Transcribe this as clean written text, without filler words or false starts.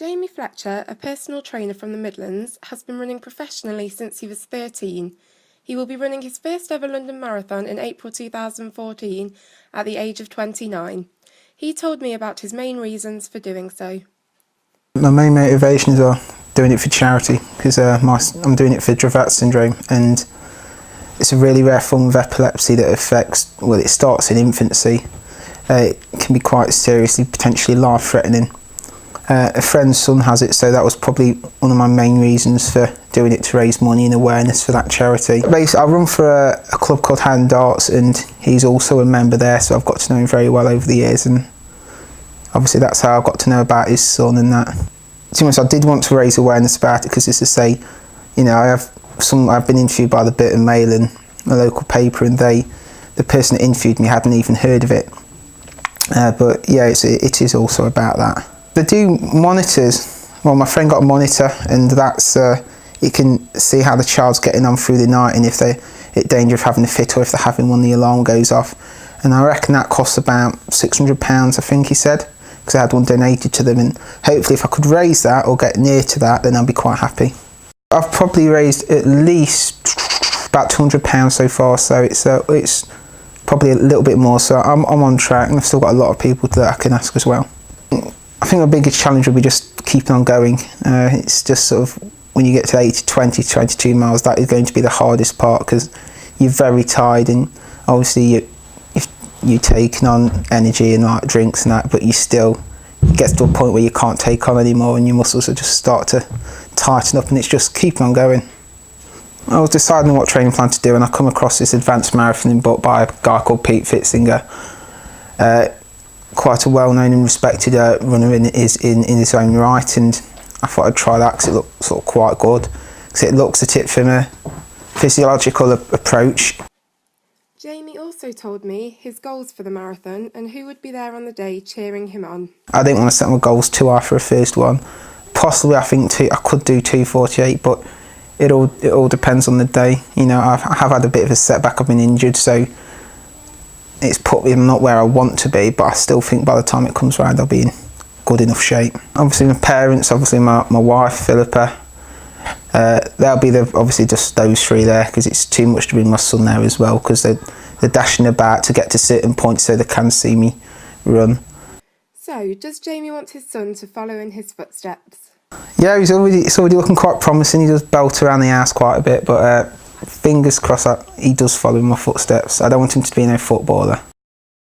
Jamie Fletcher, a personal trainer from the Midlands, has been running professionally since he was 13. He will be running his first ever London Marathon in April 2014 at the age of 29. He told me about his main reasons for doing so. My main motivations are doing it for charity because I'm doing it for Dravet Syndrome, and it's a really rare form of epilepsy that affects, well, it starts in infancy. It can be quite seriously, potentially life-threatening. A friend's son has it, so that was probably one of my main reasons for doing it, to raise money and awareness for that charity. Basically, I run for a club called Hand Arts, and he's also a member there, so I've got to know him very well over the years, and obviously that's how I got to know about his son and that. To be honest, I did want to raise awareness about it because, as I say, you know, I've been interviewed by the Burton Mail and a local paper, and the person that interviewed me hadn't even heard of it. But yeah, it is also about that. They do monitors. Well, my friend got a monitor, and that's you can see how the child's getting on through the night, and if they're at danger of having a fit, or if they're having one, the alarm goes off. And I reckon that costs about £600, I think he said, because I had one donated to them, and hopefully if I could raise that or get near to that, then I'd be quite happy. I've probably raised at least about £200 so far, so it's probably a little bit more, so I'm on track, and I've still got a lot of people that I can ask as well. I think my biggest challenge will be just keeping on going. It's just sort of when you get to 22 miles, that is going to be the hardest part, because you're very tired, and obviously you're taking on energy and like drinks and that, but it gets to a point where you can't take on anymore, and your muscles are just start to tighten up, and it's just keeping on going. I was deciding what training plan to do, and I come across this advanced marathoning book by a guy called Pete Fitzinger. Quite a well-known and respected runner in his own right, and I thought I'd try that because it looked sort of quite good, because it looks at it from a physiological approach. Jamie also told me his goals for the marathon and who would be there on the day cheering him on. I didn't want to set my goals too high for a first one. Possibly, I think I could do 2:48, but it all depends on the day. You know, I have had a bit of a setback. I've been injured, so it's put me not where I want to be, but I still think by the time it comes round I'll be in good enough shape. Obviously my parents, obviously my wife Philippa, they'll be obviously just those three there, because it's too much to bring my son there as well, because they're dashing about to get to certain points so they can see me run. So, does Jamie want his son to follow in his footsteps? Yeah, it's already looking quite promising. He does belt around the house quite a bit, but fingers crossed that he does follow in my footsteps. I don't want him to be no footballer.